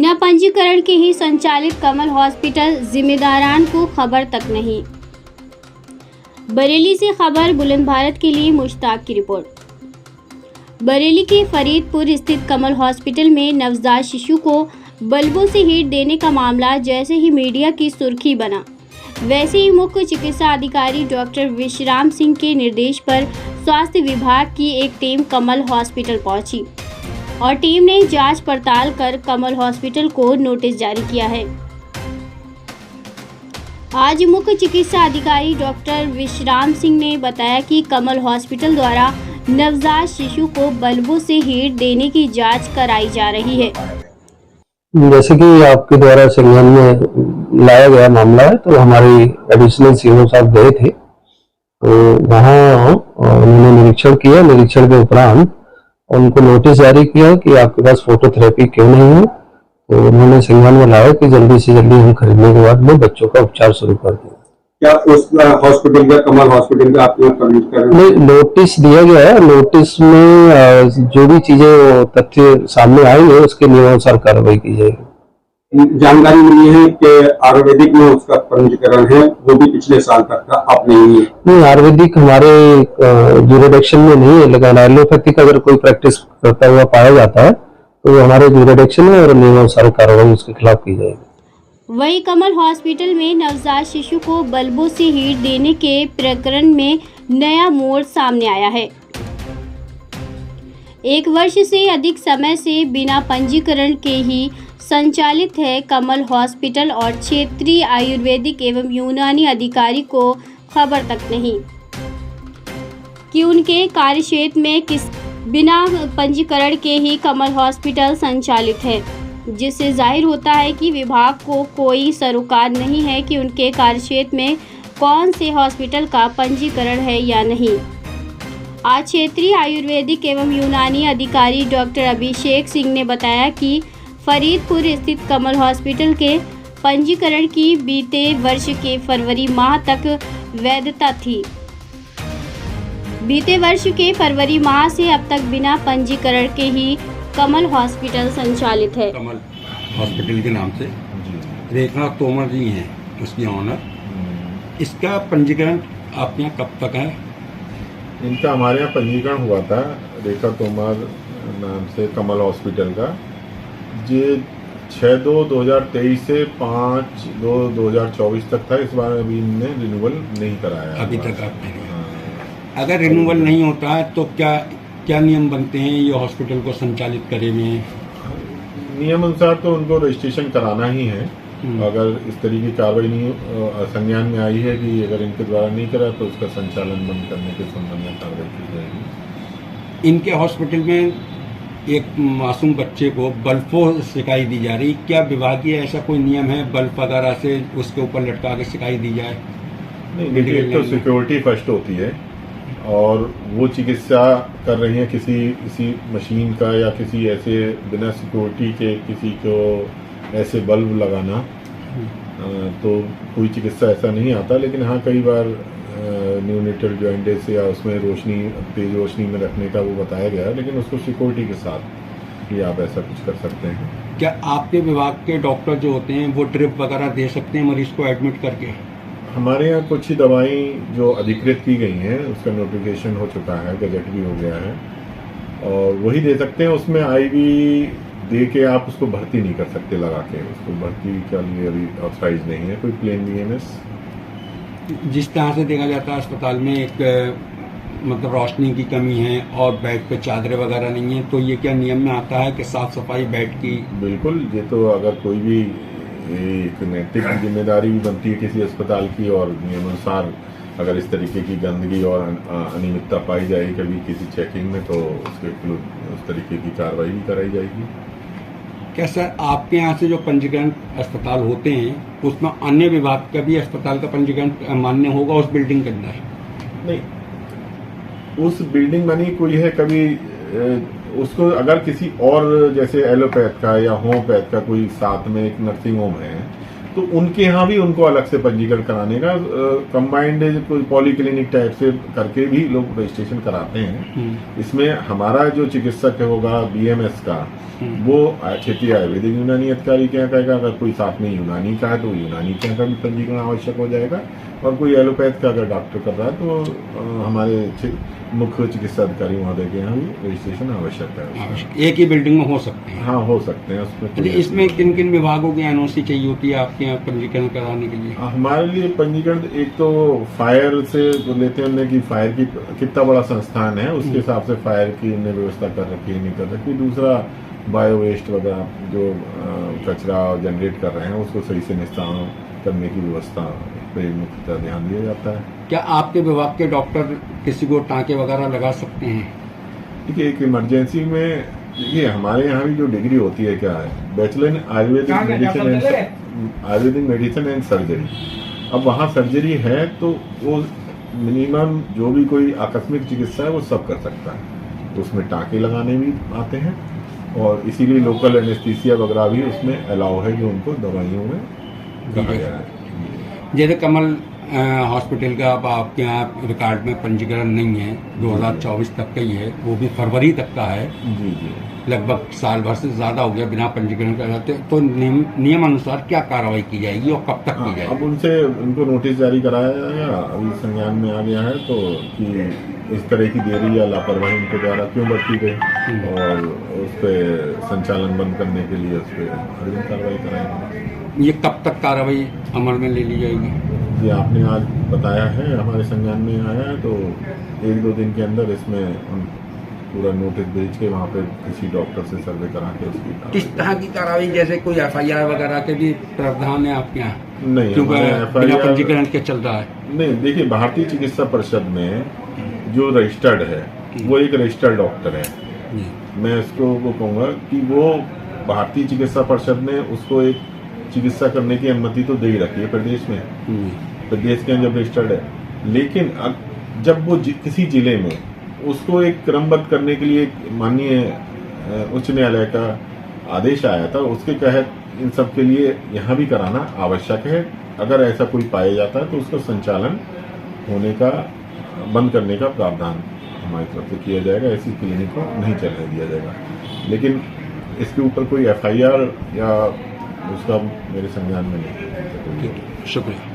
बिना पंजीकरण के ही संचालित कमल हॉस्पिटल, जिम्मेदारान को खबर तक नहीं। बरेली से खबर बुलंद भारत के लिए मुश्ताक की रिपोर्ट। बरेली के फरीदपुर स्थित कमल हॉस्पिटल में नवजात शिशु को बल्बों से हीट देने का मामला जैसे ही मीडिया की सुर्खी बना, वैसे ही मुख्य चिकित्सा अधिकारी डॉक्टर विश्राम सिंह के निर्देश पर स्वास्थ्य विभाग की एक टीम कमल हॉस्पिटल पहुंची और टीम ने जांच पड़ताल कर कमल हॉस्पिटल को नोटिस जारी किया है। आज मुख्य चिकित्सा अधिकारी डॉक्टर विश्राम सिंह ने बताया कि कमल हॉस्पिटल द्वारा नवजात शिशु को बल्बों से हीट देने की जांच कराई जा रही है। जैसे कि आपके द्वारा संज्ञान में लाया गया मामला है, तो हमारे एडिशनल सीएमओ साहब गए थे, तो वहाँ उन्होंने निरीक्षण किया। निरीक्षण के उपरांत उनको नोटिस जारी किया कि आपके पास फोटोथेरेपी क्यों नहीं है। तो उन्होंने संज्ञान में लाया कि जल्दी से जल्दी हम खरीदने के बाद में बच्चों का उपचार शुरू कर दें। क्या उस हॉस्पिटल का, कमल हॉस्पिटल का आपने परमिट कर रहे हैं? नोटिस दिया गया है। नोटिस में जो भी चीजें तथ्य सामने आएंगे उसके नियमानुसार कार्रवाई की जाएगी। जानकारी मिली है कि आयुर्वेदिक में उसका पंजीकरण है, वो भी पिछले साल तक का आप नहीं है। नहीं, आयुर्वेदिक हमारे ज्यूरिडिक्शन में नहीं है, लेकिन एलोपैथिक अगर कोई प्रैक्टिस करता हुआ पाया जाता है तो वो हमारे ज्यूरिडिक्शन में और नियमानुसार कार्रवाई उसके खिलाफ की जाएगी। वहीं कमल हॉस्पिटल में नवजात शिशु को बल्बों से हीट देने के प्रकरण में नया मोड़ सामने आया है। 1 वर्ष से अधिक समय से बिना पंजीकरण के ही संचालित है कमल हॉस्पिटल और क्षेत्रीय आयुर्वेदिक एवं यूनानी अधिकारी को खबर तक नहीं कि उनके कार्यक्षेत्र में बिना पंजीकरण के ही कमल हॉस्पिटल संचालित है, जिससे जाहिर होता है कि विभाग को कोई सरोकार नहीं है कि उनके कार्यक्षेत्र में कौन से हॉस्पिटल का पंजीकरण है या नहीं। आज क्षेत्रीय आयुर्वेदिक एवं यूनानी अधिकारी डॉक्टर अभिषेक सिंह ने बताया कि फरीदपुर स्थित कमल हॉस्पिटल के पंजीकरण की बीते वर्ष के फरवरी माह तक वैधता थी। बीते वर्ष के फरवरी माह से अब तक बिना पंजीकरण के ही कमल हॉस्पिटल संचालित है। कमल हॉस्पिटल के नाम से रेखा तोमर जी हैं उसकी ऑनर। इसका पंजीकरण आपके यहाँ कब तक है? इनका हमारे यहाँ पंजीकरण हुआ था रेखा तोमर नाम से कमल हॉस्पिटल का। ये 6/2/2023 से 5/2/2024 तक था। इस बार अभी इनने रिन्यूअल नहीं कराया अभी तक आप नहीं। अगर रिन्यूअल नहीं होता है तो क्या नियम बनते हैं ये हॉस्पिटल को संचालित करे हुए? नियम अनुसार तो उनको रजिस्ट्रेशन कराना ही है। अगर इस तरीके की कार्रवाई नहीं संज्ञान में आई है कि अगर इनके द्वारा नहीं करा तो उसका संचालन बंद करने के संबंध में कार्रवाई की जाएगी। इनके हॉस्पिटल में एक मासूम बच्चे को बल्बों सिकाई दी जा रही, क्या विभागीय ऐसा कोई नियम है बल्ब वगैरह से उसके ऊपर लटका के सिकाई दी जाए? नहीं, देखिए तो सिक्योरिटी फर्स्ट होती है और वो चिकित्सा कर रही है किसी मशीन का या किसी ऐसे बिना सिक्योरिटी के किसी को ऐसे बल्ब लगाना, तो कोई चिकित्सा ऐसा नहीं आता। लेकिन हाँ, कई बार न्यूनेटल जॉइंटिस या उसमें रोशनी तेज रोशनी में रखने का वो बताया गया है, लेकिन उसको सिक्योरिटी के साथ ही आप ऐसा कुछ कर सकते हैं। क्या आपके विभाग के डॉक्टर जो होते हैं वो ड्रिप वगैरह दे सकते हैं मरीज को एडमिट करके? हमारे यहाँ कुछ ही दवाएं जो अधिकृत की गई हैं उसका नोटिफिकेशन हो चुका है, गजट भी हो गया है और वही दे सकते हैं। उसमें आईवी दे के आप उसको भर्ती नहीं कर सकते लगा के, उसको भर्ती के लिए अभी ऑथराइज नहीं है कोई प्लेन बीएमएस। जिस तरह से देखा जाता है अस्पताल में एक मतलब रोशनी की कमी है और बेड पे चादरें वगैरह नहीं है, तो ये क्या नियम में आता है कि साफ सफाई बेड की? बिल्कुल, ये तो अगर कोई भी एक नैतिक जिम्मेदारी भी बनती है किसी अस्पताल की और नियमानुसार अगर इस तरीके की गंदगी और अनियमितता पाई जाएगी कभी किसी चेकिंग में, तो उसके उस तरीके की कार्रवाई भी कराई जाएगी। क्या सर आपके यहाँ से जो पंजीकरण अस्पताल होते हैं उसमें अन्य विभाग का भी अस्पताल का पंजीकरण मान्य होगा उस बिल्डिंग के अंदर? नहीं, उस बिल्डिंग बनी कोई है कभी उसको अगर किसी और जैसे एलोपैथ का या होम्योपैथ का कोई साथ में एक नर्सिंग होम है तो उनके यहाँ भी उनको अलग से पंजीकरण कराने का कंबाइंड कोई पॉलीक्लिनिक टाइप से करके भी लोग रजिस्ट्रेशन कराते हैं। इसमें हमारा जो चिकित्सक होगा बीएमएस का, वो क्षेत्रीय आयुर्वेदिक यूनानी अधिकारी के यहाँ कहेगा। अगर कोई साथ में यूनानी का है तो यूनानी के यहाँ का भी पंजीकरण आवश्यक हो जाएगा, और कोई एलोपैथ का अगर डॉक्टर कर रहा है तो हमारे मुख्य चिकित्सा अधिकारी महोदय के यहाँ भी रजिस्ट्रेशन आवश्यक है। एक ही बिल्डिंग में हो सकते हैं? हाँ, हो सकते हैं। उसमें इसमें किन किन विभागों की एनओसी चाहिए होती है आपके यहाँ पंजीकरण कराने के लिए? हमारे लिए पंजीकरण एक तो फायर से लेते हैं कि फायर की कितना बड़ा संस्थान है, उसके हिसाब से फायर की उन्हें व्यवस्था कर रखी है नहीं कर रखी। दूसरा बायो वेस्ट वगैरह जो कचरा जनरेट कर रहे हैं उसको सही से निस्तारण करने की व्यवस्था पे मुख्यतः ध्यान दिया जाता है। क्या आपके विभाग के डॉक्टर किसी को टाँके वगैरह लगा सकते हैं? देखिए, एक इमरजेंसी में ये हमारे यहाँ भी जो डिग्री होती है क्या है, bachelor in Ayurvedic medicine and surgery. अब वहाँ सर्जरी है तो वो मिनिमम जो भी कोई आकस्मिक चिकित्सा है वो सब कर सकता है, तो उसमें टाँके लगाने भी आते हैं, और इसीलिए लोकल एनेस्थीसिया वगैरह भी उसमें अलाउ है जो उनको दवाइयों में कहा गया है। जैसे कमल हॉस्पिटल का अब आपके यहाँ रिकॉर्ड में पंजीकरण नहीं है, 2024 तक का ही है, वो भी फरवरी तक का है। जी जी, लगभग साल भर से ज़्यादा हो गया बिना पंजीकरण का जाते, तो नियम अनुसार क्या कार्रवाई की जाएगी और कब तक की जाएगी? अब उनको नोटिस जारी कराया जाएगा, अभी संज्ञान में आ गया है, तो कि इस तरह की देरी या लापरवाही उनके द्वारा क्यों बरती गई, और उस पर संचालन बंद करने के लिए उस पर अग्रिम कार्रवाई कराएंगे। ये कब तक कार्रवाई अमल में ले ली जाएगी? ये आपने आज बताया है, हमारे संज्ञान में आया है, तो 1-2 दिन के अंदर इसमें हम पूरा नोटिस भेज के वहाँ पे किसी डॉक्टर से सर्वे करा के उसकी किस तरह की कार्रवाई, जैसे कोई एफआईआर वगैरह के भी प्रावधान है आपके यहाँ? नहीं, क्योंकि बिना पंजीकरण के चल रहा है। नहीं, देखिए, भारतीय चिकित्सा परिषद में जो रजिस्टर्ड है वो एक रजिस्टर्ड डॉक्टर है। मैं इसको वो कहूँगा कि वो भारतीय चिकित्सा परिषद ने उसको एक चिकित्सा करने की अनुमति तो दे ही रखी है प्रदेश में, प्रदेश के जब रजिस्टर्ड है, लेकिन जब वो किसी जिले में उसको एक क्रमबद्ध करने के लिए माननीय उच्च न्यायालय का आदेश आया था, उसके तहत इन सब के लिए यहाँ भी कराना आवश्यक है। अगर ऐसा कोई पाया जाता है तो उसका संचालन होने का, बंद करने का प्रावधान हमारी तरफ से किया जाएगा। ऐसी क्लिनिक को नहीं चलने दिया जाएगा, लेकिन इसके ऊपर कोई एफआईआर या उसका मेरे संज्ञान में नहीं है। शुक्रिया।